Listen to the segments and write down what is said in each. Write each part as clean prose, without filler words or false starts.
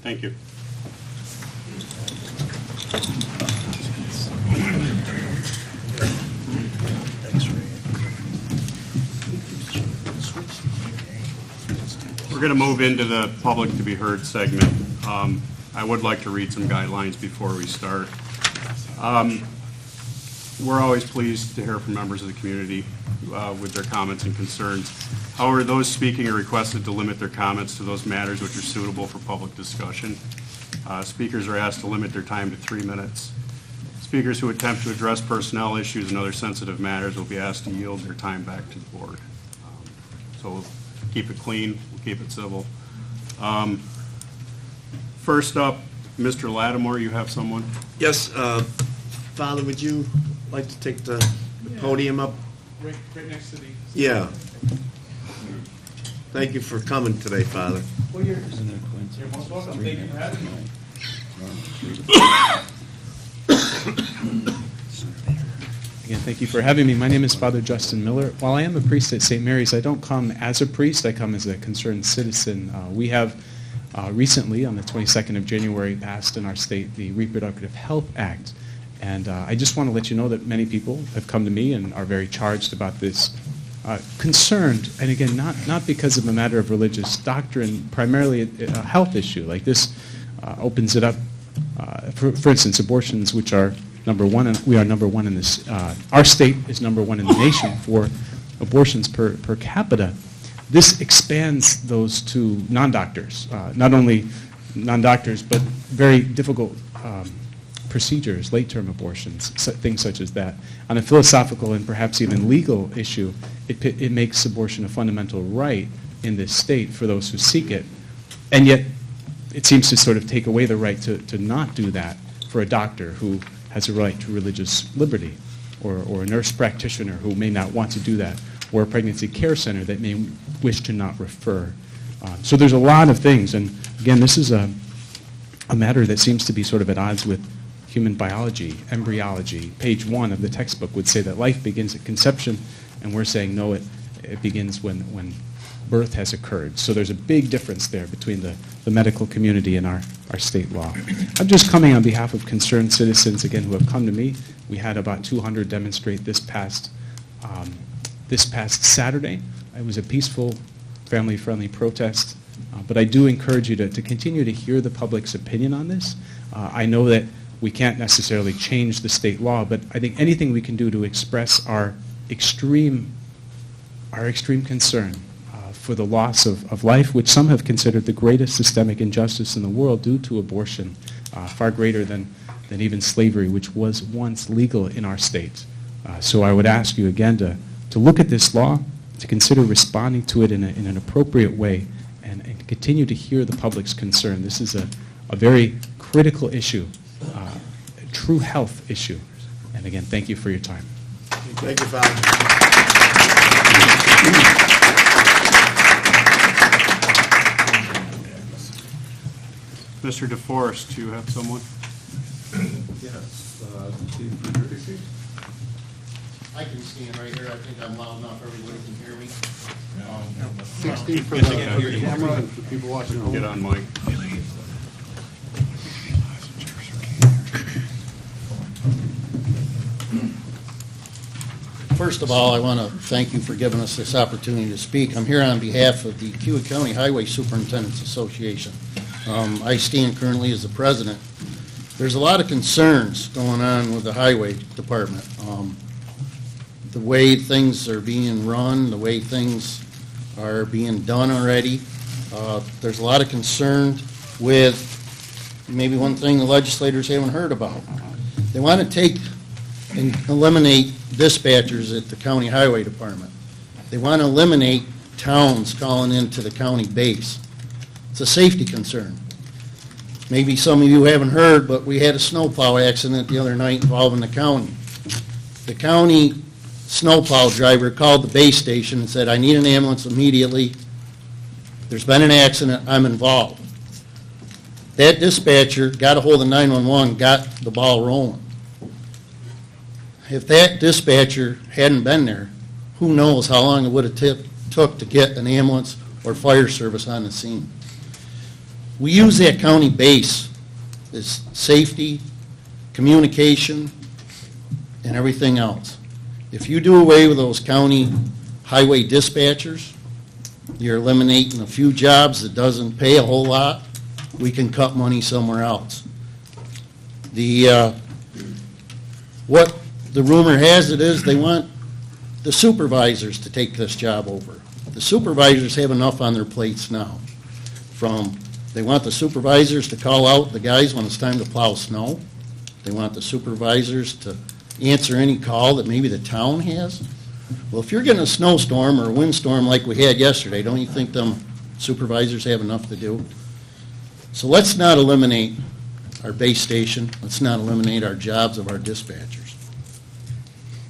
Thank you. We're going to move into the public to be heard segment. I would like to read some guidelines before we start. We're always pleased to hear from members of the community with their comments and concerns. However, those speaking are requested to limit their comments to those matters which are suitable for public discussion. Speakers are asked to limit their time to 3 minutes. Speakers who attempt to address personnel issues and other sensitive matters will be asked to yield their time back to the board. So we'll keep it clean, we'll keep it civil. First up, Mr. Lattimore, you have someone? Yes, Father, would you like to take the podium up? Right next to the... Yeah. Thank you for coming today, Father. Well, you're most welcome. Thank you for having me. Again, thank you for having me. My name is Father Justin Miller. While I am a priest at St. Mary's, I don't come as a priest. I come as a concerned citizen. We have recently, on the 22nd of January, passed in our state the Reproductive Health Act. And I just want to let you know that many people have come to me and are very charged about this, concerned, and again, not because of a matter of religious doctrine, primarily a health issue. Like this opens it up, for instance, abortions, which are number one, and we are number one in this. Our state is number one in the nation for abortions per capita. This expands those to non-doctors, not only non-doctors, but very difficult procedures, late-term abortions, things such as that. On a philosophical and perhaps even legal issue, it makes abortion a fundamental right in this state for those who seek it. And yet, it seems to sort of take away the right to not do that for a doctor who has a right to religious liberty, or a nurse practitioner who may not want to do that, or a pregnancy care center that may wish to not refer. So there's a lot of things, and again, this is a matter that seems to be sort of at odds with human biology, embryology. Page 1 of the textbook would say that life begins at conception, and we're saying no, it begins when birth has occurred. So there's a big difference there between the medical community and our state law. I'm just coming on behalf of concerned citizens, again, who have come to me. We had about 200 demonstrate this past Saturday. It was a peaceful, family-friendly protest, but I do encourage you to continue to hear the public's opinion on this. I know that we can't necessarily change the state law, but I think anything we can do to express our extreme concern for the loss of life, which some have considered the greatest systemic injustice in the world due to abortion, far greater than even slavery, which was once legal in our state. So I would ask you again to look at this law, to consider responding to it in an appropriate way, and continue to hear the public's concern. This is a very critical issue, a true health issue. And again, thank you for your time. Thank you, Father. Mr. DeForest, do you have someone? Yes. I can stand right here. I think I'm loud enough. Everybody can hear me. 60 for the camera and for people watching at home. Get on mic. First of all, I want to thank you for giving us this opportunity to speak. I'm here on behalf of the Cayuga County Highway Superintendents Association. I stand currently as the president. There's a lot of concerns going on with the highway department. The way things are being run, the way things are being done already. There's a lot of concern with maybe one thing the legislators haven't heard about. They want to take and eliminate dispatchers at the county highway department. They want to eliminate towns calling into the county base. It's a safety concern. Maybe some of you haven't heard, but we had a snowplow accident the other night involving the county. The county snowplow driver called the base station and said, I need an ambulance immediately. There's been an accident. I'm involved. That dispatcher got a hold of 911, got the ball rolling. if that dispatcher hadn't been there, who knows how long it would have took to get an ambulance or fire service on the scene. We use that county base as safety, communication, and everything else. If you do away with those county highway dispatchers, you're eliminating a few jobs that doesn't pay a whole lot. We can cut money somewhere else. What the rumor has it is they want the supervisors to take this job over. The supervisors have enough on their plates now. They want the supervisors to call out the guys when it's time to plow snow. They want the supervisors to answer any call that maybe the town has. Well, if you're getting a snowstorm or a windstorm like we had yesterday, don't you think them supervisors have enough to do? So let's not eliminate our base station. Let's not eliminate our jobs of our dispatchers.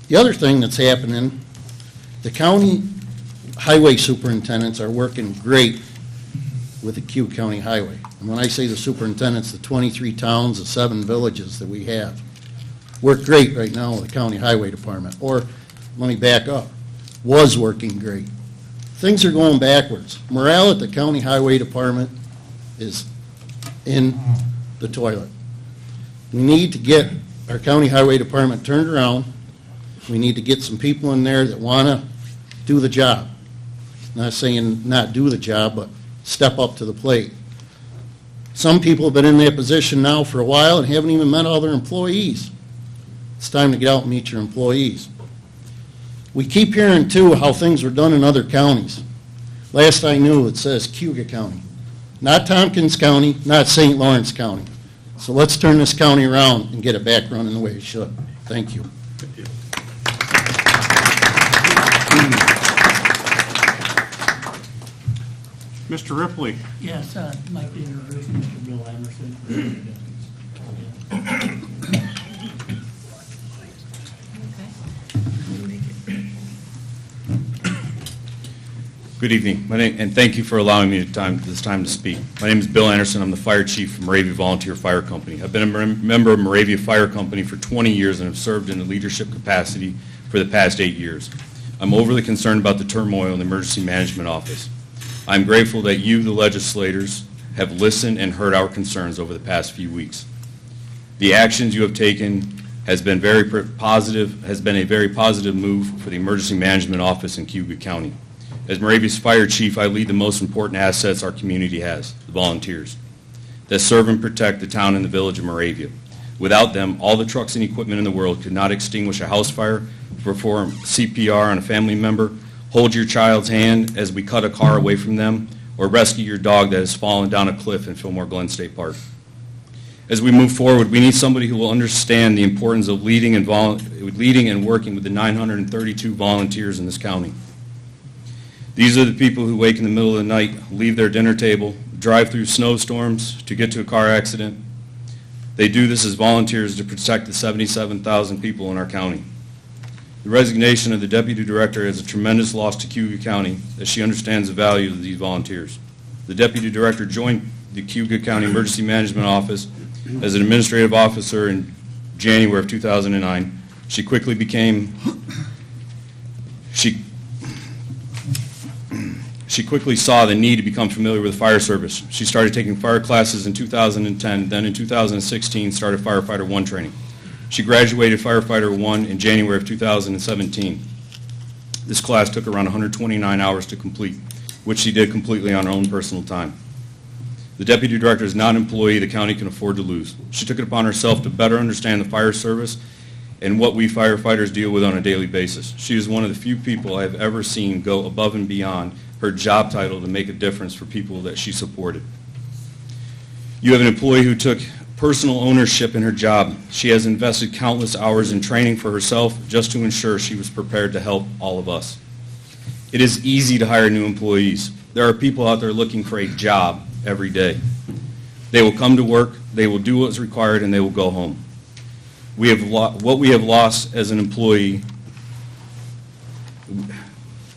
The other thing that's happening, the county highway superintendents are working great with the Cayuga County Highway. And when I say the superintendents, the 23 towns, the 7 villages that we have, work great right now with the County Highway Department. Or, let me back up, was working great. Things are going backwards. Morale at the County Highway Department is in the toilet. We need to get our County Highway Department turned around. We need to get some people in there that want to do the job. Not saying not do the job, but step up to the plate. Some people have been in that position now for a while and haven't even met all their employees. It's time to get out and meet your employees. We keep hearing, too, how things are done in other counties. Last I knew, it says Cayuga County. Not Tompkins County, not St. Lawrence County. So let's turn this county around and get it back running the way it should. Thank you. Mr. Ripley. Yes, I'd like to introduce Mr. Bill Emerson. Good evening, and thank you for allowing me this time to speak. My name is Bill Anderson. I'm the fire chief for Moravia Volunteer Fire Company. I've been a member of Moravia Fire Company for 20 years and have served in a leadership capacity for the past 8 years. I'm overly concerned about the turmoil in the Emergency Management Office. I'm grateful that you, the legislators, have listened and heard our concerns over the past few weeks. The actions you have taken has been a very positive move for the Emergency Management Office in Cayuga County. As Moravia's fire chief, I lead the most important assets our community has, the volunteers, that serve and protect the town and the village of Moravia. Without them, all the trucks and equipment in the world could not extinguish a house fire, perform CPR on a family member, hold your child's hand as we cut a car away from them, or rescue your dog that has fallen down a cliff in Fillmore Glen State Park. As we move forward, we need somebody who will understand the importance of leading and working with the 932 volunteers in this county. These are the people who wake in the middle of the night, leave their dinner table, drive through snowstorms to get to a car accident. They do this as volunteers to protect the 77,000 people in our county. The resignation of the deputy director is a tremendous loss to Cayuga County, as she understands the value of these volunteers. The deputy director joined the Cayuga County Emergency Management Office as an administrative officer in January of 2009. She quickly saw the need to become familiar with the fire service. She started taking fire classes in 2010, then in 2016 started Firefighter 1 training. She graduated Firefighter 1 in January of 2017. This class took around 129 hours to complete, which she did completely on her own personal time. The deputy director is not an employee the county can afford to lose. She took it upon herself to better understand the fire service and what we firefighters deal with on a daily basis. She is one of the few people I have ever seen go above and beyond her job title to make a difference for people that she supported. You have an employee who took personal ownership in her job. She has invested countless hours in training for herself just to ensure she was prepared to help all of us. It is easy to hire new employees. There are people out there looking for a job every day. They will come to work, they will do what's required, and they will go home. What we have lost as an employee,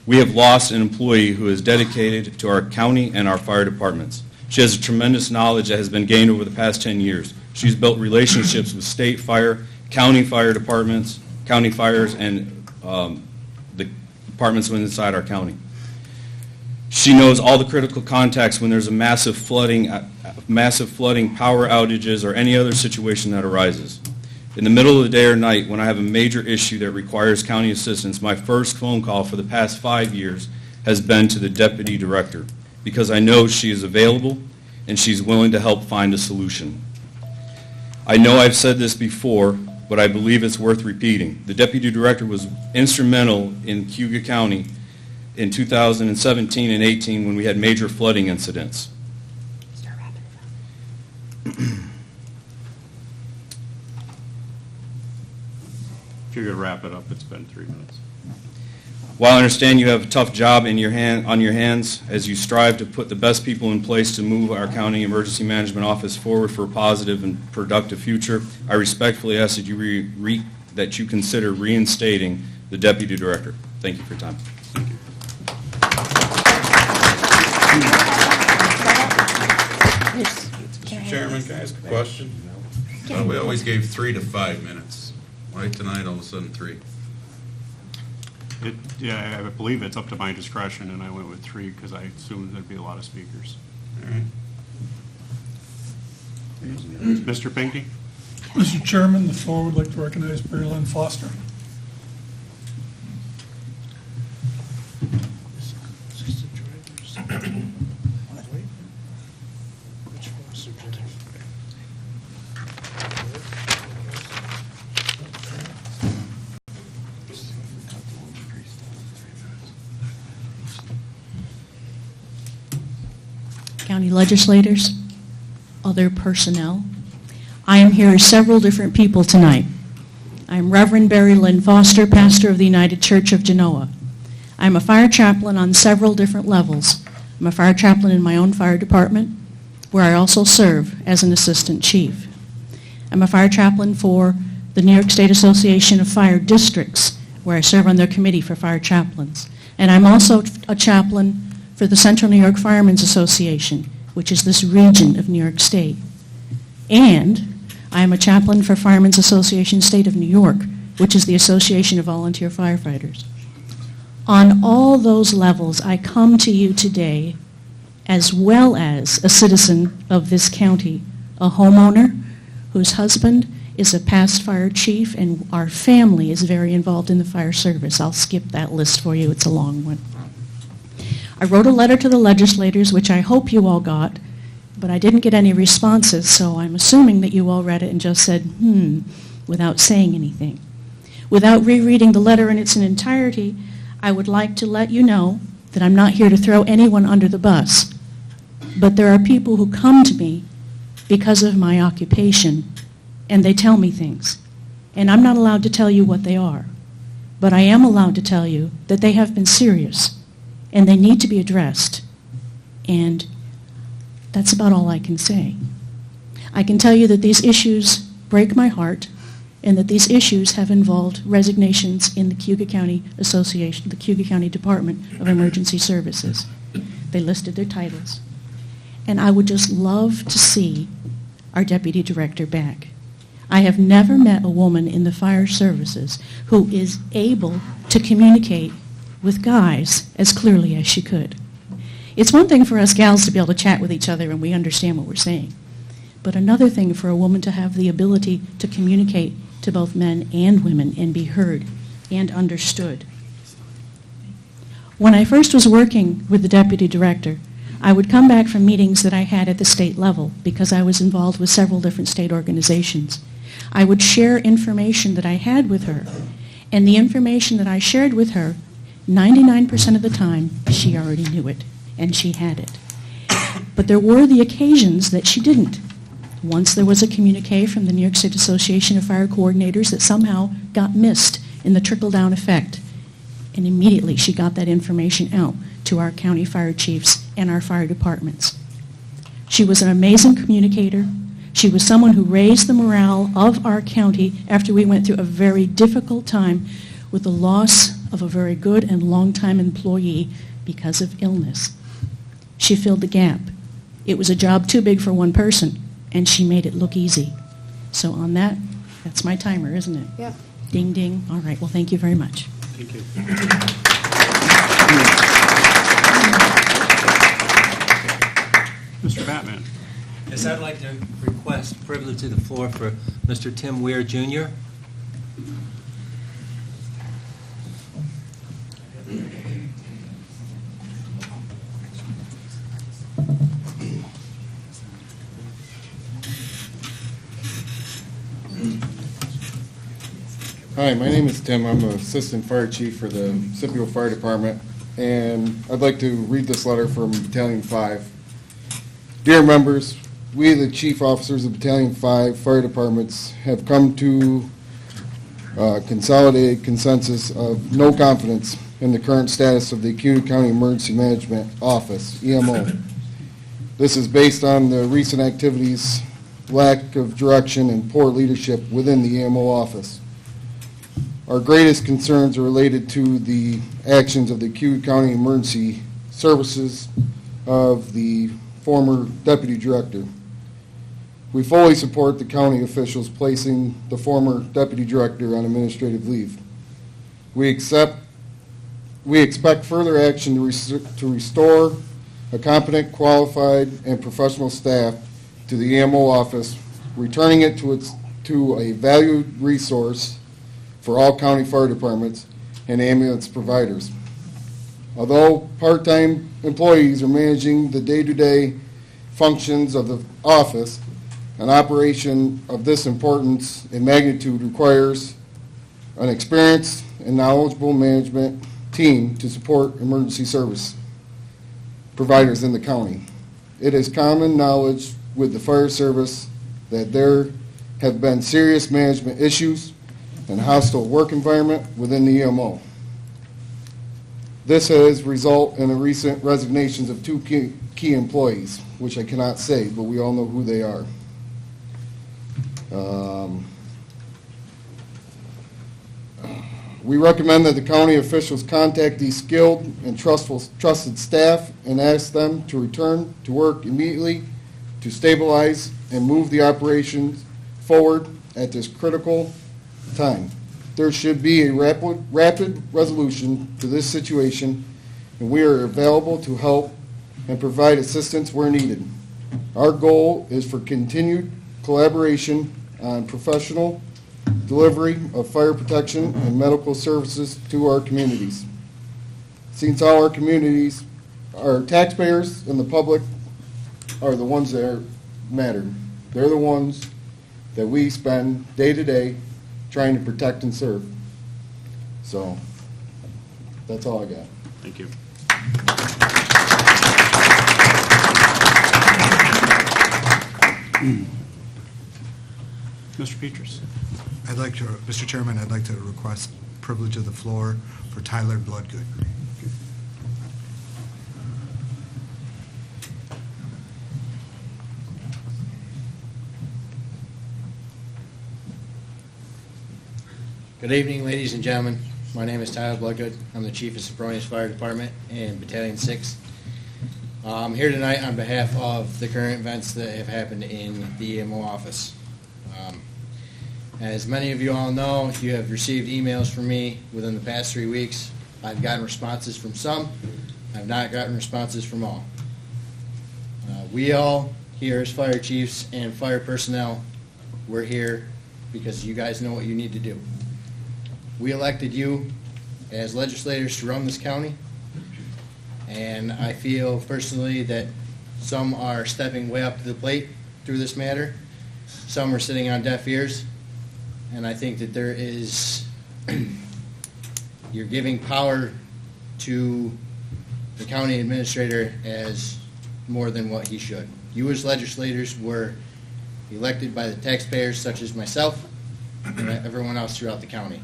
we have lost an employee who is dedicated to our county and our fire departments. She has a tremendous knowledge that has been gained over the past 10 years. She's built relationships with state fire, county fire departments, county fires, and the departments inside our county. She knows all the critical contacts when there's a massive flooding, power outages, or any other situation that arises. In the middle of the day or night, when I have a major issue that requires county assistance, my first phone call for the past 5 years has been to the deputy director, because I know she is available and she's willing to help find a solution. I know I've said this before, but I believe it's worth repeating. The deputy director was instrumental in Cayuga County in 2017 and 18 when we had major flooding incidents. If you could wrap it up, it's been 3 minutes. While I understand you have a tough job on your hands as you strive to put the best people in place to move our county emergency management office forward for a positive and productive future, I respectfully ask that you consider reinstating the deputy director. Thank you for your time. Mr. Chairman, can I ask a question? We always gave 3 to 5 minutes. Why tonight all of a sudden 3? Yeah, I believe it's up to my discretion, and I went with 3 because I assumed there'd be a lot of speakers. All right. Mr. Pinckney? Mr. Chairman, the floor would like to recognize Mary Lynn Foster. County legislators, other personnel. I am here as several different people tonight. I'm Reverend Barry Lynn Foster, pastor of the United Church of Genoa. I'm a fire chaplain on several different levels. I'm a fire chaplain in my own fire department, where I also serve as an assistant chief. I'm a fire chaplain for the New York State Association of Fire Districts, where I serve on their committee for fire chaplains. And I'm also a chaplain for the Central New York Firemen's Association, which is this region of New York State. And I am a chaplain for Firemen's Association State of New York, which is the Association of Volunteer Firefighters. On all those levels, I come to you today as well as a citizen of this county, a homeowner whose husband is a past fire chief, and our family is very involved in the fire service. I'll skip that list for you. It's a long one. I wrote a letter to the legislators, which I hope you all got, but I didn't get any responses, so I'm assuming that you all read it and just said, without saying anything. Without rereading the letter in its entirety, I would like to let you know that I'm not here to throw anyone under the bus, but there are people who come to me because of my occupation, and they tell me things. And I'm not allowed to tell you what they are, but I am allowed to tell you that they have been serious, and they need to be addressed. And that's about all I can say. I can tell you that these issues break my heart, and that these issues have involved resignations in the Cayuga County Association, the Cayuga County Department of Emergency Services. They listed their titles. And I would just love to see our deputy director back. I have never met a woman in the fire services who is able to communicate with guys as clearly as she could. It's one thing for us gals to be able to chat with each other and we understand what we're saying, but another thing for a woman to have the ability to communicate to both men and women and be heard and understood. When I first was working with the deputy director, I would come back from meetings that I had at the state level because I was involved with several different state organizations. I would share information that I had with her, and the information that I shared with her, 99% of the time, she already knew it, and she had it. But there were the occasions that she didn't. Once there was a communique from the New York State Association of Fire Coordinators that somehow got missed in the trickle-down effect, and immediately she got that information out to our county fire chiefs and our fire departments. She was an amazing communicator. She was someone who raised the morale of our county after we went through a very difficult time with the loss of a very good and long-time employee because of illness. She filled the gap. It was a job too big for one person, and she made it look easy. So on that, that's my timer, isn't it? Yeah. Ding, ding. All right, well, thank you very much. Thank you. Mr. Batman. Yes, I'd like to request privilege to the floor for Mr. Tim Weir Jr. Hi, my name is Tim. I'm an Assistant Fire Chief for the Scipio Fire Department, and I'd like to read this letter from Battalion 5. Dear members, we, the Chief Officers of Battalion 5 Fire Departments, have come to a consolidated consensus of no confidence in the current status of the Cayuga County Emergency Management Office, EMO. This is based on the recent activities, lack of direction, and poor leadership within the EMO office. Our greatest concerns are related to the actions of the Cayuga County Emergency Services of the former Deputy Director. We fully support the county officials placing the former Deputy Director on administrative leave. We expect further action to restore a competent, qualified, and professional staff to the EMO office, returning it to a valued resource for all county fire departments and ambulance providers. Although part-time employees are managing the day-to-day functions of the office, an operation of this importance and magnitude requires an experienced and knowledgeable management team to support emergency service providers in the county. It is common knowledge with the fire service that there have been serious management issues and hostile work environment within the EMO. This has resulted in the recent resignations of two key employees, which I cannot say, but we all know who they are. We recommend that the county officials contact these skilled and trusted staff and ask them to return to work immediately to stabilize and move the operations forward at this critical time. There should be a rapid resolution to this situation, and we are available to help and provide assistance where needed. Our goal is for continued collaboration on professional delivery of fire protection and medical services to our communities. Since all our communities, our taxpayers and the public are the ones that matter. They're the ones that we spend day to day trying to protect and serve. So, that's all I got. Thank you. Mr. Petras. Mr. Chairman, I'd like to request privilege of the floor for Tyler Bloodgood. Good evening, ladies and gentlemen. My name is Tyler Bloodgood. I'm the Chief of Sobronius Fire Department in Battalion 6. I'm here tonight on behalf of the current events that have happened in the EMO office. As many of you all know, you have received emails from me within the past 3 weeks. I've gotten responses from some. I've not gotten responses from all. We all here as fire chiefs and fire personnel, we're here because you guys know what you need to do. We elected you as legislators to run this county, and I feel personally that some are stepping way up to the plate through this matter. Some are sitting on deaf ears, and I think that there is, you're giving power to the county administrator as more than what he should. You as legislators were elected by the taxpayers such as myself and everyone else throughout the county.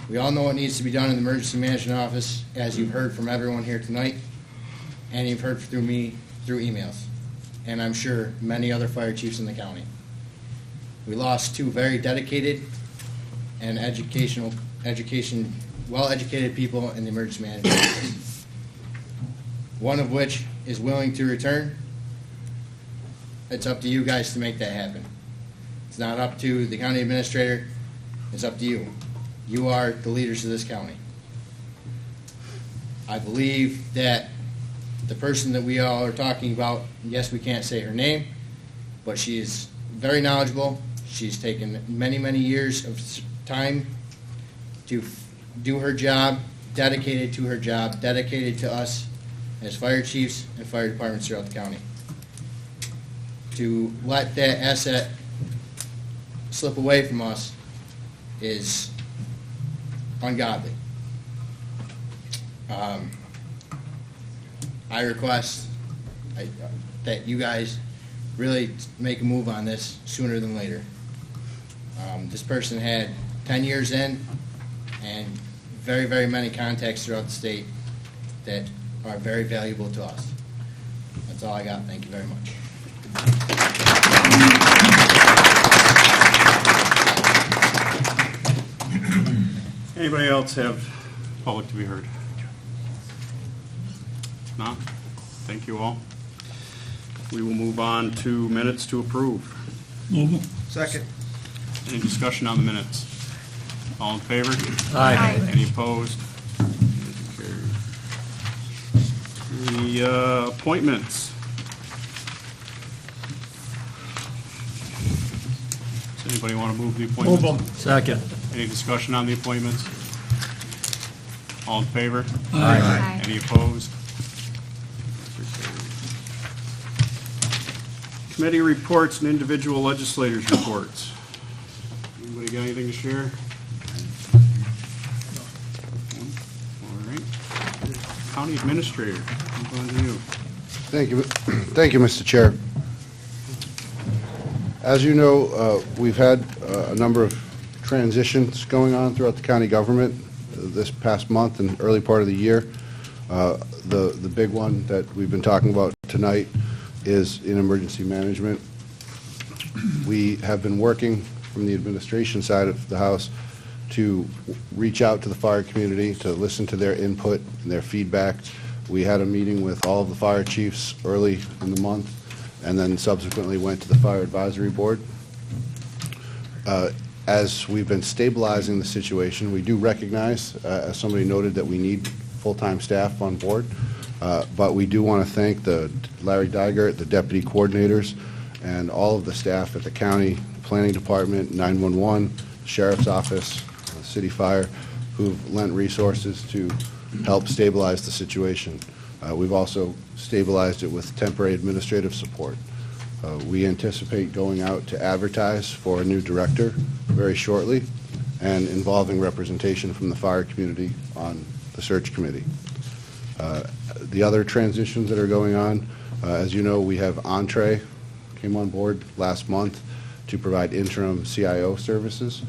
We all know what needs to be done in the emergency management office, as you've heard from everyone here tonight, and you've heard through me through emails, and I'm sure many other fire chiefs in the county. We lost two very dedicated and well-educated people in the emergency management office. One of which is willing to return. It's up to you guys to make that happen. It's not up to the county administrator. It's up to you. You are the leaders of this county. I believe that the person that we all are talking about, yes, we can't say her name, but she is very knowledgeable. She's taken many, many years of time to do her job, dedicated to her job, dedicated to us as fire chiefs and fire departments throughout the county. To let that asset slip away from us is ungodly. I request that you guys really make a move on this sooner than later. This person had 10 years in and very, very many contacts throughout the state that are very valuable to us. That's all I got. Thank you very much. Anybody else have public to be heard? No? Thank you all. We will move on to minutes to approve. Move them. Second. Any discussion on the minutes? All in favor? Aye. Any opposed? Motion carries. The appointments. Does anybody want to move the appointments? Move them. Second. Any discussion on the appointments? All in favor? Aye. Any opposed? Committee reports and individual legislators' reports. Anybody got anything to share? All right. County Administrator, move on to you. Thank you. Thank you, Mr. Chair. As you know, we've had a number of transitions going on throughout the county government this past month and early part of the year. The big one that we've been talking about tonight is in emergency management. We have been working from the administration side of the House to reach out to the fire community, to listen to their input and their feedback. We had a meeting with all of the fire chiefs early in the month, and then subsequently went to the Fire Advisory Board. As we've been stabilizing the situation, we do recognize, as somebody noted, that we need full-time staff on board. But we do want to thank Larry Digert, the deputy coordinators, and all of the staff at the county, planning department, 911, sheriff's office, city fire, who've lent resources to help stabilize the situation. We've also stabilized it with temporary administrative support. We anticipate going out to advertise for a new director very shortly and involving representation from the fire community on the search committee. The other transitions that are going on, as you know, we have Entree came on board last month to provide interim CIO services.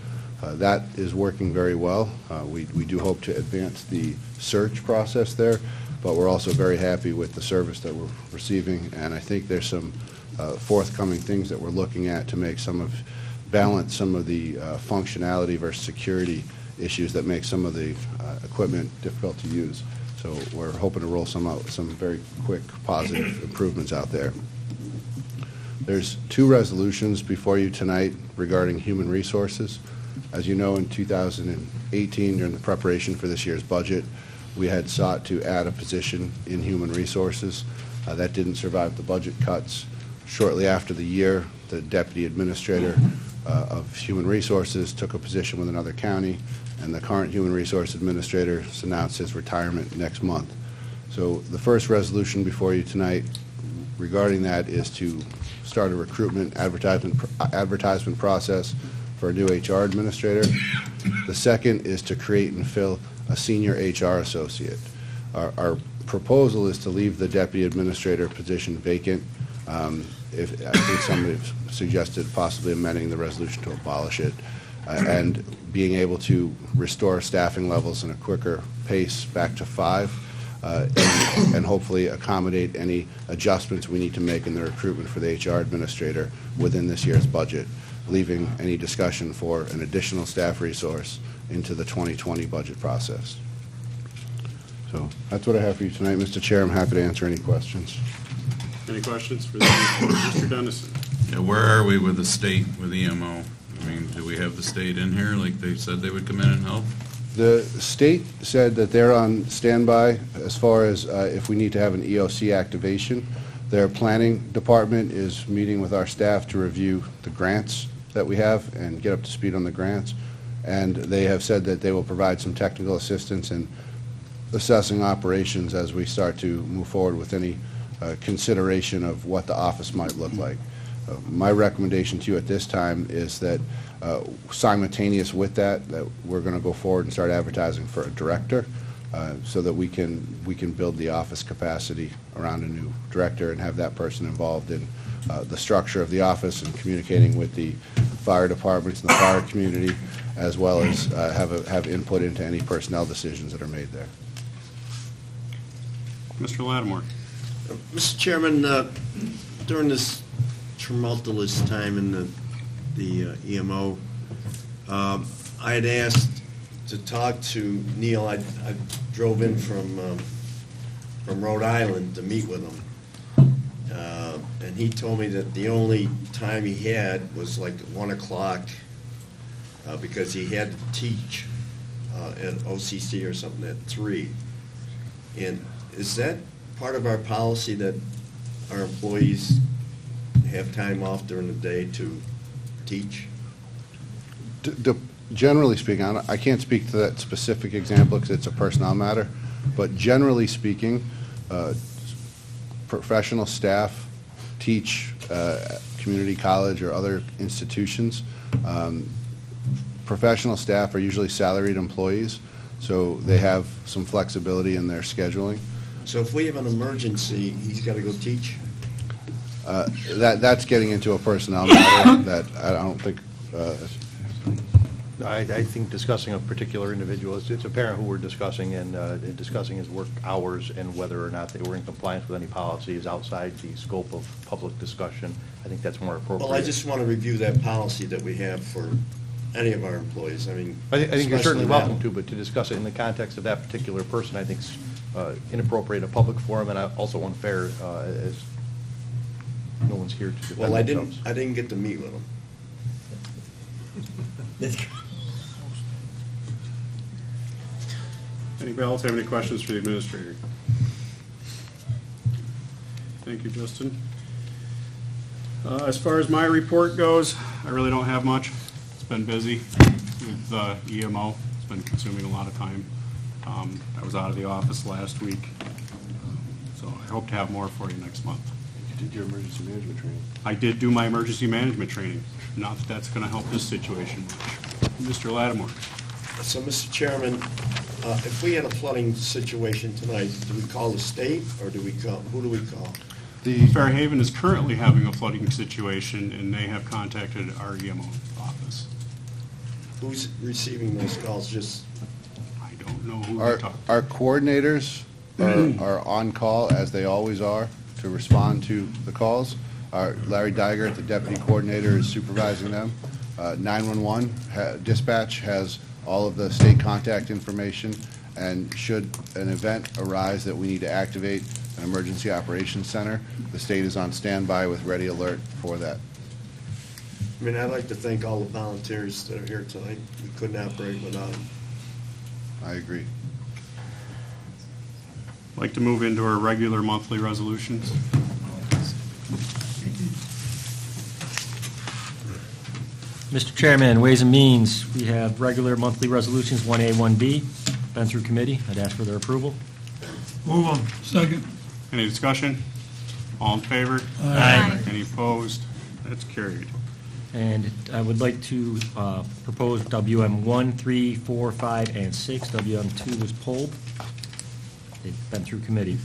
That is working very well. We do hope to advance the search process there, but we're also very happy with the service that we're receiving, and I think there's some forthcoming things that we're looking at to make balance some of the functionality versus security issues that make some of the equipment difficult to use. So we're hoping to roll some very quick positive improvements out there. There's two resolutions before you tonight regarding human resources. As you know, in 2018, during the preparation for this year's budget, we had sought to add a position in human resources. That didn't survive the budget cuts. Shortly after the year, the deputy administrator of human resources took a position with another county, and the current human resource administrator has announced his retirement next month. So the first resolution before you tonight regarding that is to start a recruitment advertisement process for a new HR administrator. The second is to create and fill a senior HR associate. Our proposal is to leave the deputy administrator position vacant. I think somebody suggested possibly amending the resolution to abolish it, and being able to restore staffing levels in a quicker pace back to 5, and hopefully accommodate any adjustments we need to make in the recruitment for the HR administrator within this year's budget, leaving any discussion for an additional staff resource into the 2020 budget process. So that's what I have for you tonight, Mr. Chair. I'm happy to answer any questions. Any questions for Mr. Dennison? Yeah, where are we with the state, with EMO? I mean, do we have the state in here like they said they would come in and help? The state said that they're on standby as far as if we need to have an EOC activation. Their planning department is meeting with our staff to review the grants that we have and get up to speed on the grants. And they have said that they will provide some technical assistance in assessing operations as we start to move forward with any consideration of what the office might look like. My recommendation to you at this time is that simultaneous with that we're going to go forward and start advertising for a director so that we can build the office capacity around a new director and have that person involved in the structure of the office and communicating with the fire departments and the fire community, as well as have input into any personnel decisions that are made there. Mr. Lattimore. Mr. Chairman, during this tumultuous time in the EMO, I had asked to talk to Neil. I drove in from Rhode Island to meet with him. And he told me that the only time he had was like 1 o'clock because he had to teach at OCC or something at 3. And is that part of our policy that our employees have time off during the day to teach? Generally speaking, I can't speak to that specific example because it's a personnel matter, but generally speaking, professional staff teach community college or other institutions. Professional staff are usually salaried employees, so they have some flexibility in their scheduling. So if we have an emergency, he's got to go teach? That's getting into a personnel matter that I don't think. I think discussing a particular individual, it's a parent who we're discussing and discussing his work hours and whether or not they were in compliance with any policies outside the scope of public discussion. I think that's more appropriate. Well, I just want to review that policy that we have for any of our employees. I mean, I think you're certainly especially welcome now. to, but to discuss it in the context of that particular person, I think is inappropriate, a public forum, and also unfair as no one's here to defend Well, I themselves. didn't get to meet with him. Anybody else have any questions for the administrator? Thank you, Justin. As far as my report goes, I really don't have much. It's been busy with EMO. It's been consuming a lot of time. I was out of the office last week, so I hope to have more for you next month. You did your emergency management training. I did do my emergency management training. Not that that's going to help this situation much. Mr. Lattimore. So, Mr. Chairman, if we had a flooding situation tonight, do we call the state or do we call, who do we call? Fairhaven is currently having a flooding situation, and they have contacted our EMO office. Who's receiving those calls? Just I don't know who we're talking. Our coordinators are on call, as they always are, to respond to the calls. Larry Digert, the deputy coordinator, is supervising them. 911 dispatch has all of the state contact information, and should an event arise that we need to activate an emergency operations center, the state is on standby with ready alert for that. I mean, I'd like to thank all the volunteers that are here tonight. We couldn't operate without them. I agree. I'd like to move into our regular monthly resolutions. Mr. Chairman, Ways and Means, we have regular monthly resolutions, 1A, 1B, been through committee. I'd ask for their approval. Move on. Second. Any discussion? All in favor? Aye. Any opposed? That's carried. And I would like to propose WM 1, 3, 4, 5, and 6. WM 2 was pulled. They've been through committee.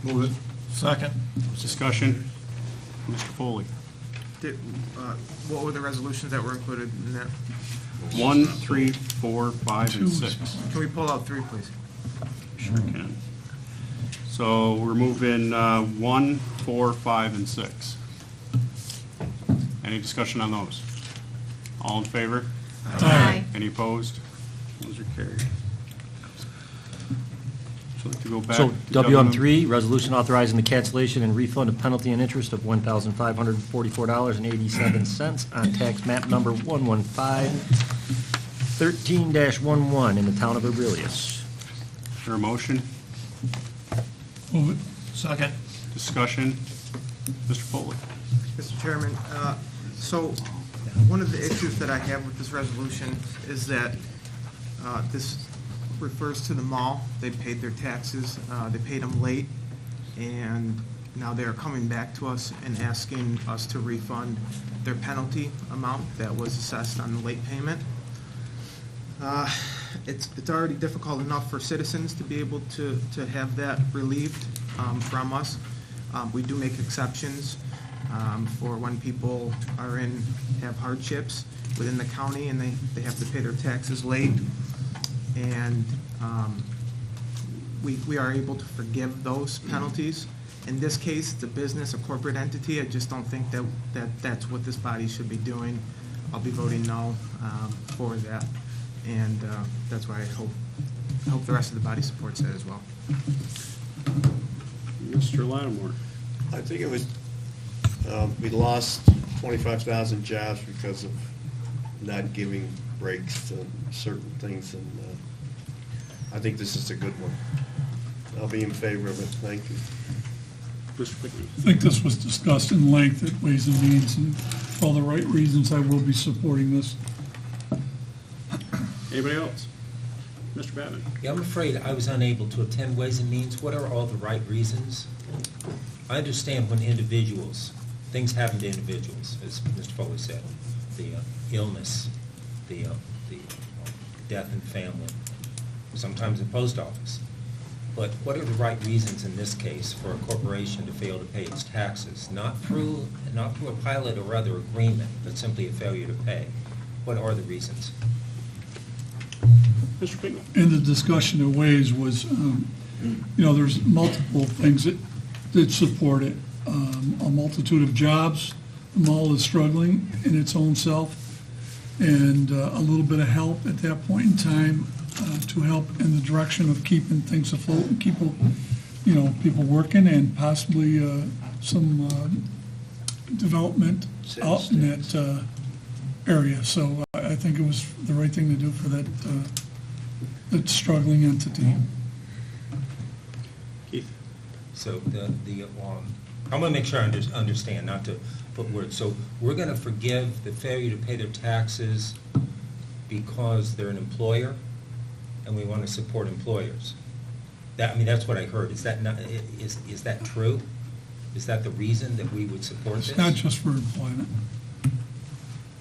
Move it. Second. Discussion? Mr. Foley. What were the resolutions that were included in that? 1, 3, 4, 5, and 6. Can we pull out 3, please? Sure can. So we're moving 1, 4, 5, and 6. Any discussion on those? All in favor? Aye. Any opposed? Those are carried. Would you like to go back? So to WM3, resolution authorizing the cancellation and refund of penalty and interest of $1,544.87 on tax map number 115-13-11 in the town of Aurelius. Is there a motion? Move it. Second. Discussion? Mr. Foley? Mr. Chairman, so one of the issues that I have with this resolution is that this refers to the mall. They paid their taxes, they paid them late, and now they're coming back to us and asking us to refund their penalty amount that was assessed on the late payment. It's already difficult enough for citizens to be able to have that relieved from us. We do make exceptions for when people have hardships within the county and they have to pay their taxes late. And we are able to forgive those penalties. In this case, it's a business, a corporate entity. I just don't think that's what this body should be doing. I'll be voting no for that. And that's why I hope the rest of the body supports that as well. Mr. Lattimore? I think it was, we lost 25,000 jobs because of not giving breaks to certain things, and I think this is a good one. I'll be in favor of it. Thank you. Mr. Pickney? I think this was discussed in length at Ways and Means, and for all the right reasons, I will be supporting this. Anybody else? Mr. Babbitt? Yeah, I'm afraid I was unable to attend Ways and Means. What are all the right reasons? I understand when things happen to individuals, as Mr. Foley said, the illness, the death in family, sometimes the post office. But what are the right reasons in this case for a corporation to fail to pay its taxes? Not through a pilot or other agreement, but simply a failure to pay. What are the reasons? Mr. Pickney? In the discussion of Ways was, there's multiple things that support it. A multitude of jobs. The mall is struggling in its own self, and a little bit of help at that point in time to help in the direction of keeping things afloat and people working, and possibly some development out in that area. So I think it was the right thing to do for that struggling entity. Keith? So I'm going to make sure I understand, not to put words. So we're going to forgive the failure to pay their taxes because they're an employer, and we want to support employers. That's what I heard. Is that true? Is that the reason that we would support this? It's not just for employment.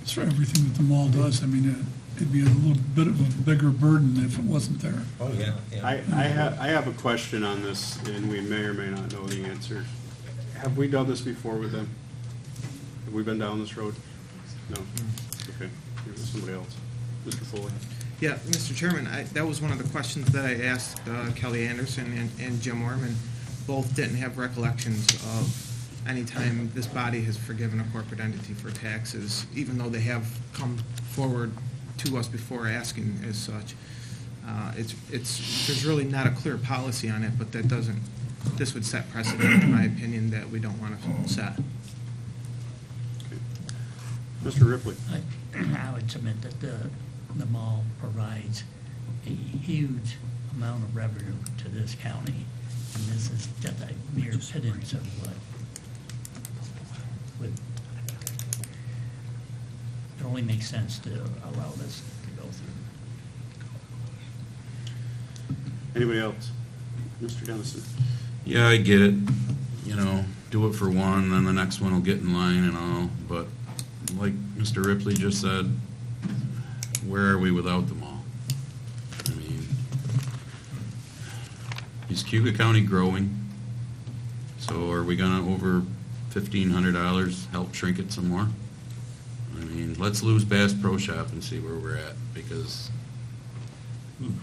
It's for everything that the mall does. It'd be a little bit of a bigger burden if it wasn't there. Oh, yeah. I have a question on this, and we may or may not know the answer. Have we done this before with them? Have we been down this road? No? Okay. Here's somebody else. Mr. Foley? Yeah, Mr. Chairman, that was one of the questions that I asked Kelly Anderson and Jim Orman. Both didn't have recollections of any time this body has forgiven a corporate entity for taxes, even though they have come forward to us before asking as such. There's really not a clear policy on it, but this would set precedent, in my opinion, that we don't want to set. Okay. Mr. Ripley? I would submit that the mall provides a huge amount of revenue to this county, and this is just a mere pittance of what would, it only makes sense to allow this to go through. Anybody else? Mr. Dennison? Yeah, I get it. Do it for one, then the next one will get in line and all. But like Mr. Ripley just said, where are we without them all? Is Cayuga County growing? So are we gonna, over $1,500, help shrink it some more? Let's lose Bass Pro Shop and see where we're at, because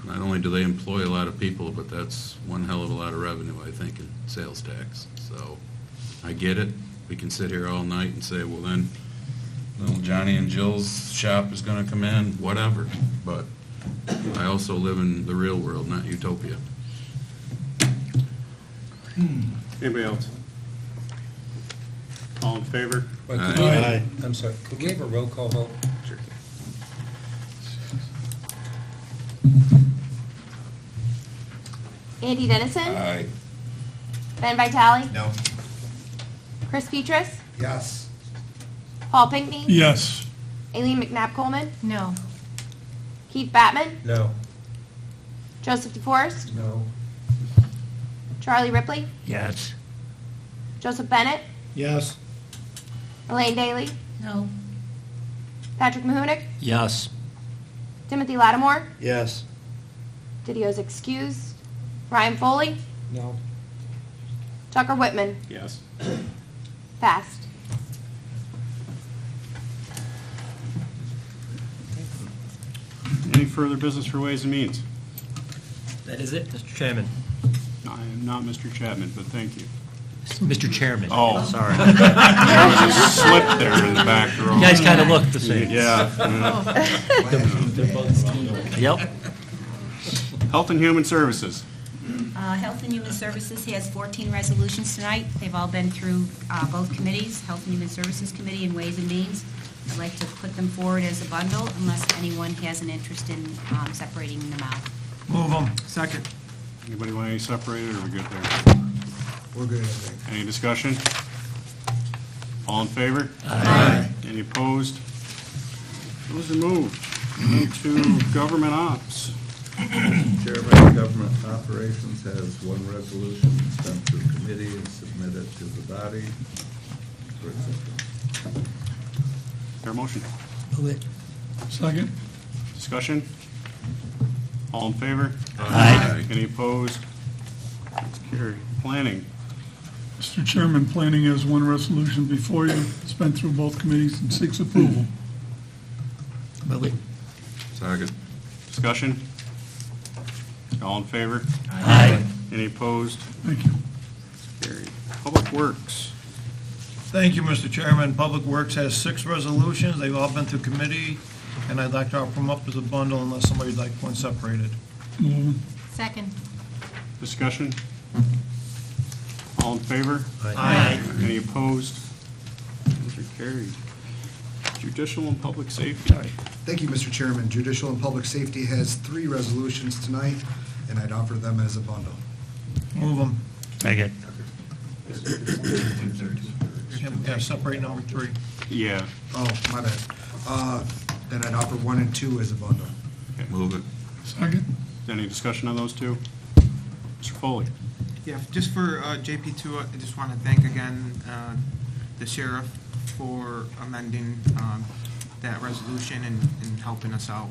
not only do they employ a lot of people, but that's one hell of a lot of revenue, I think, in sales tax. So I get it. We can sit here all night and say, well, then little Johnny and Jill's shop is going to come in, whatever. But I also live in the real world, not utopia. Anybody else? All in favor? Wait, could Aye. I'm sorry, could we have a roll call vote? Sure. Andy Dennison. Aye. Ben Vitale. No. Chris Petrus. Yes. Paul Pinkney. Yes. Aileen McNabb Coleman. No. Keith Batman. No. Joseph DeForest. No. Charlie Ripley. Yes. Joseph Bennett. Yes. Elaine Daly. No. Patrick Mahoonick. Yes. Timothy Lattimore. Yes. Didio's excused. Ryan Foley. No. Tucker Whitman. Yes. Passed. Any further business for Ways and Means? That is it, Mr. Chairman. I am not Mr. Chapman, but thank you. Mr. Chairman. Oh. Sorry. There was a slip there in the back row. You guys kind of look the same. Yeah. Yep. Health and Human Services. Health and Human Services has 14 resolutions tonight. They've all been through both committees, Health and Human Services Committee and Ways and Means. I'd like to put them forward as a bundle unless anyone has an interest in separating them out. Move them. Second. Anybody want any separated, or are we good there? We're good, I think. Any discussion? All in favor? Aye. Any opposed? Those are moved. On to government ops. Chairman, Government Operations has one resolution sent to committee and submitted to the body for acceptance. Is there a motion? Move it. Second? Discussion? All in favor? Aye. Any opposed? That's carried. Planning. Mr. Chairman, planning has one resolution before you. It's been through both committees and seeks approval. Move it. Second. Discussion? All in favor? Aye. Any opposed? Thank you. Carried. Public Works. Thank you, Mr. Chairman. Public Works has 6 resolutions. They've all been through committee, and I'd like to offer them up as a bundle unless somebody'd like one separated. Move it. Second. Discussion? All in favor? Aye. Any opposed? Those are carried. Judicial and Public Safety. Thank you, Mr. Chairman. Judicial and Public Safety has 3 resolutions tonight, and I'd offer them as a bundle. Move them. Second. Yeah, separate number 3. Yeah. Oh, my bad. Then I'd offer 1 and 2 as a bundle. Move it. Second? Any discussion on those two? Mr. Foley? Yeah, just for JP2, I just want to thank again the sheriff for amending that resolution and helping us out,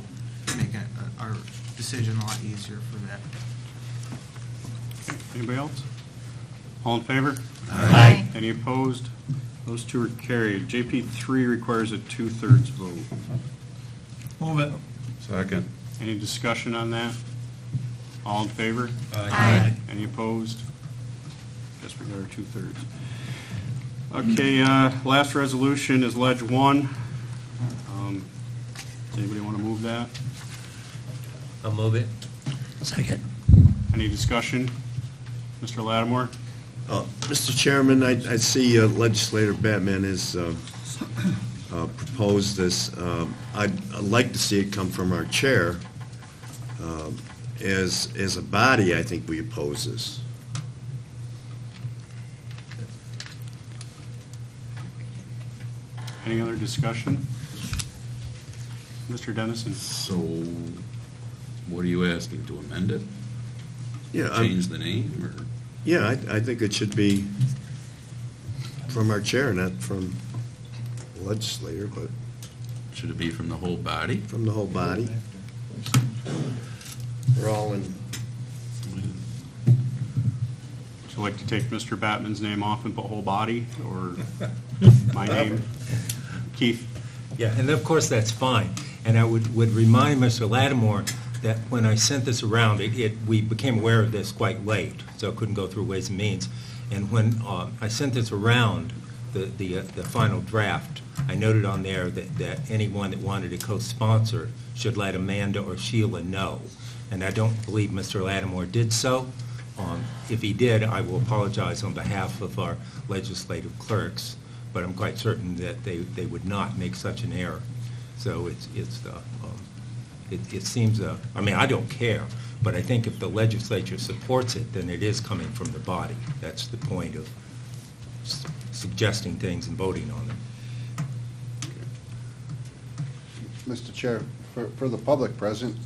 making our decision a lot easier for that. Anybody else? All in favor? Aye. Any opposed? Those two are carried. JP3 requires a 2/3 vote. Move it. Second. Any discussion on that? All in favor? Aye. Any opposed? Guess we got our 2/3. Okay, last resolution is Ledge 1. Does anybody want to move that? I'll move it. Second. Any discussion? Mr. Lattimore? Mr. Chairman, I see legislator Batman has proposed this. I'd like to see it come from our chair. As a body, I think we oppose this. Any other discussion? Mr. Dennison? So, what are you asking, to amend it? Yeah, Change the name, or? Yeah, I think it should be from our chair, not from the legislator, but Should it be from the whole body? from the whole body. We're all in. Would you like to take Mr. Batman's name off and put whole body, or my name? Keith? Yeah, and of course, that's fine. And I would remind Mr. Lattimore that when I sent this around, we became aware of this quite late, so it couldn't go through Ways and Means. And when I sent this around, the final draft, I noted on there that anyone that wanted to co-sponsor should let Amanda or Sheila know. And I don't believe Mr. Lattimore did so, If he did, I will apologize on behalf of our legislative clerks, but I'm quite certain that they would not make such an error. So it seems, I mean, I don't care, but I think if the legislature supports it, then it is coming from the body. That's the point of suggesting things and voting on them. Mr. Chair, for the public present,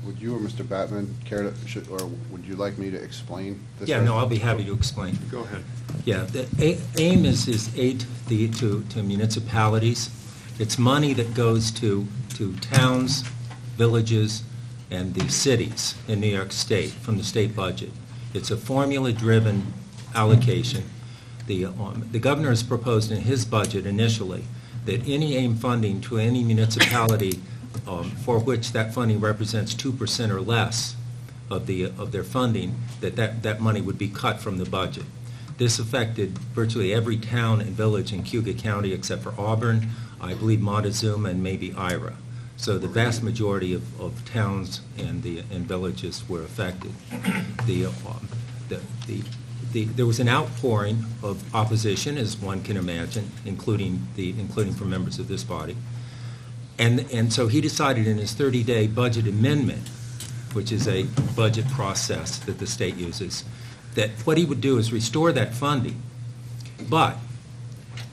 would you or Mr. Batman care to, or would you like me to explain this? Yeah, no, I'll be happy to explain. Go ahead. Yeah, the AIM is aid to municipalities. It's money that goes to towns, villages, and the cities in New York State from the state budget. It's a formula-driven allocation. The governor has proposed in his budget initially that any AIM funding to any municipality for which that funding represents 2% or less of their funding, that money would be cut from the budget. This affected virtually every town and village in Cayuga County except for Auburn, I believe Montezuma, and maybe Ira. So the vast majority of towns and villages were affected. There was an outpouring of opposition, as one can imagine, including from members of this body. And so he decided in his 30-day budget amendment, which is a budget process that the state uses, that what he would do is restore that funding. But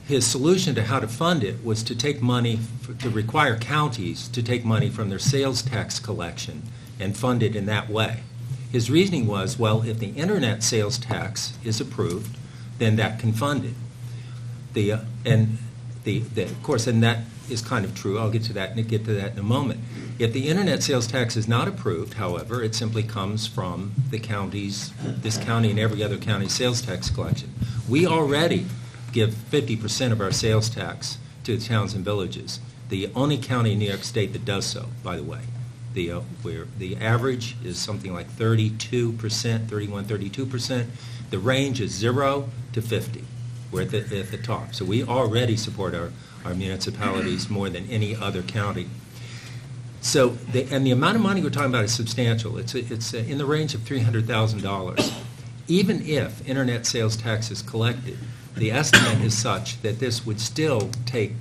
his solution to how to fund it was to take money, to require counties to take money from their sales tax collection and fund it in that way. His reasoning was, well, if the internet sales tax is approved, then that can fund it. Of course, and that is kind of true. I'll get to that in a moment. If the internet sales tax is not approved, however, it simply comes from the counties, this county and every other county sales tax collection. We already give 50% of our sales tax to the towns and villages. The only county in New York State that does so, by the way. Where the average is something like 32%, 32%. The range is 0 to 50. We're at the top. So we already support our municipalities more than any other county. So, and the amount of money we're talking about is substantial. It's in the range of $300,000. Even if internet sales tax is collected, the estimate is such that this would still take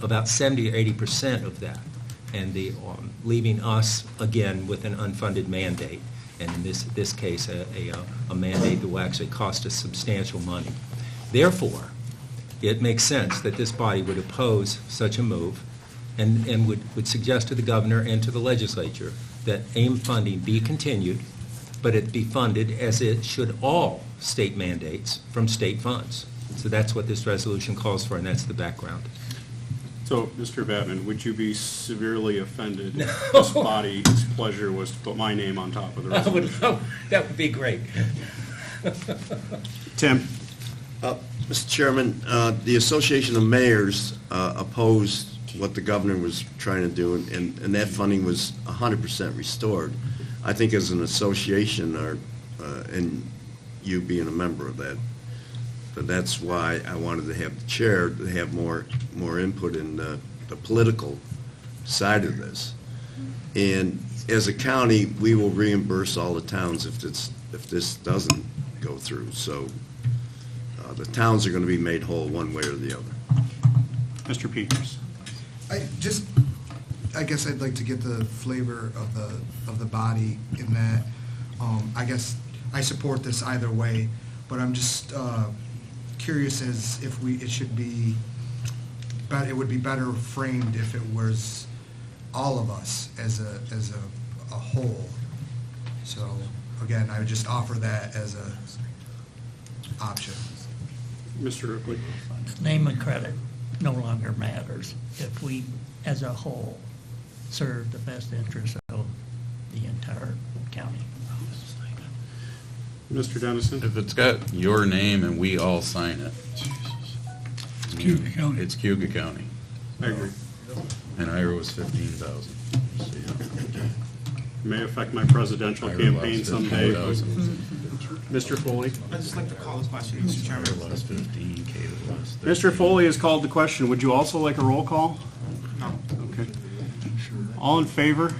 about 70 or 80% of that, and leaving us again with an unfunded mandate, and in this case a mandate that will actually cost us substantial money. Therefore, it makes sense that this body would oppose such a move and would suggest to the governor and to the legislature that AIM funding be continued, but it be funded as it should all state mandates from state funds. So that's what this resolution calls for, and that's the background. So, Mr. Batman, would you be severely offended if this body's pleasure was to put my name on top of the resolution? That would be great. Tim? Mr. Chairman, the Association of Mayors opposed what the governor was trying to do, and that funding was 100% restored. I think as an association, and you being a member of that, but that's why I wanted to have the chair to have more input in the political side of this. And as a county, we will reimburse all the towns if this doesn't go through. So the towns are going to be made whole one way or the other. Mr. Peters. I guess I'd like to get the flavor of the body in that. I guess I support this either way, but I'm just curious as if it should be, it would be better framed if it was all of us as a whole. So again, I would just offer that as a option. Mr. Ripley. Name and credit no longer matters if we, as a whole, serve the best interest of the entire county. Mr. Dennison? If it's got your name and we all sign it. It's Cayuga County. It's Cayuga County. I agree. And Ira was 15,000. May affect my presidential campaign someday. Mr. Foley? I'd just like to call this question, Mr. Chairman. Mr. Foley has called the question. Would you also like a roll call? No. Okay. All in favor?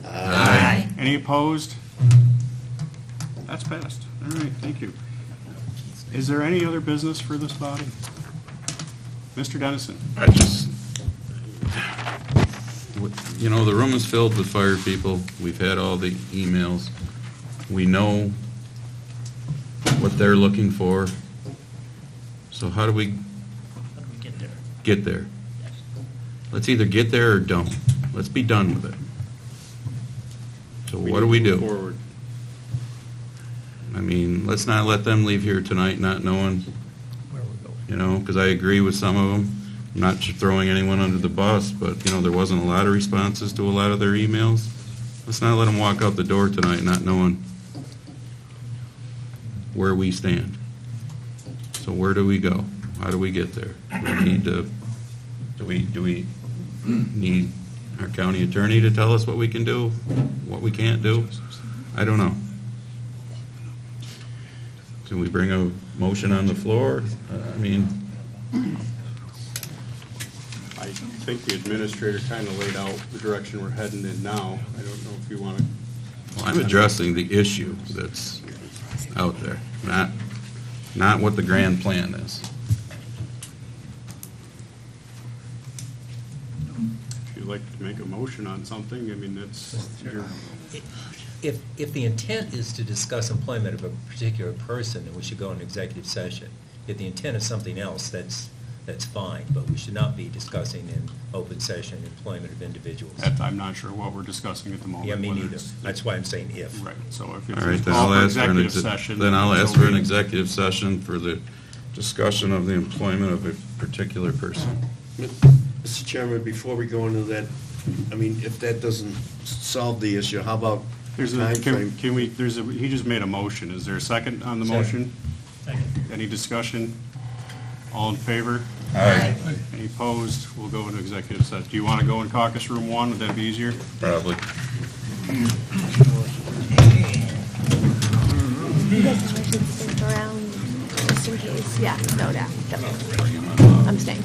Aye. Any opposed? That's passed. All right, thank you. Is there any other business for this body? Mr. Dennison? I just, you know, the room is filled with fire people. We've had all the emails. We know what they're looking for. So how do we get there? Let's either get there or don't. Let's be done with it. So what do we do? Forward. I mean, let's not let them leave here tonight not knowing, you know, because I agree with some of them. I'm not throwing anyone under the bus, but, you know, there wasn't a lot of responses to a lot of their emails. Let's not let them walk out the door tonight not knowing where we stand. So where do we go? How do we get there? Do we need our county attorney to tell us what we can do, what we can't do? I don't know. Can we bring a motion on the floor? I mean, I think the administrator kind of laid out the direction we're heading in now. I don't know if you want to... well, I'm addressing the issue that's out there, not what the grand plan is. If you'd like to make a motion on something, I mean, that's your... If the intent is to discuss employment of a particular person, then we should go into executive session. If the intent is something else, that's fine, but we should not be discussing in open session employment of individuals. I'm not sure what we're discussing at the moment. Yeah, me whether neither. it's- That's why I'm saying if. Right, so if All right, it's then all I'll for ask for an executive session... then I'll ask so for an be- executive session for the discussion of the employment of a particular person. Mr. Chairman, before we go into that, I mean, if that doesn't solve the issue, how about There's a, timeframe? can we, he just made a motion. Is there a second on the motion? Second. Any discussion? All in favor? Aye. Any opposed? We'll go into executive session. Do you want to go in caucus room 1? Would that be easier? Probably. You guys think I should stick around just in case? Yeah, no, definitely. I'm staying.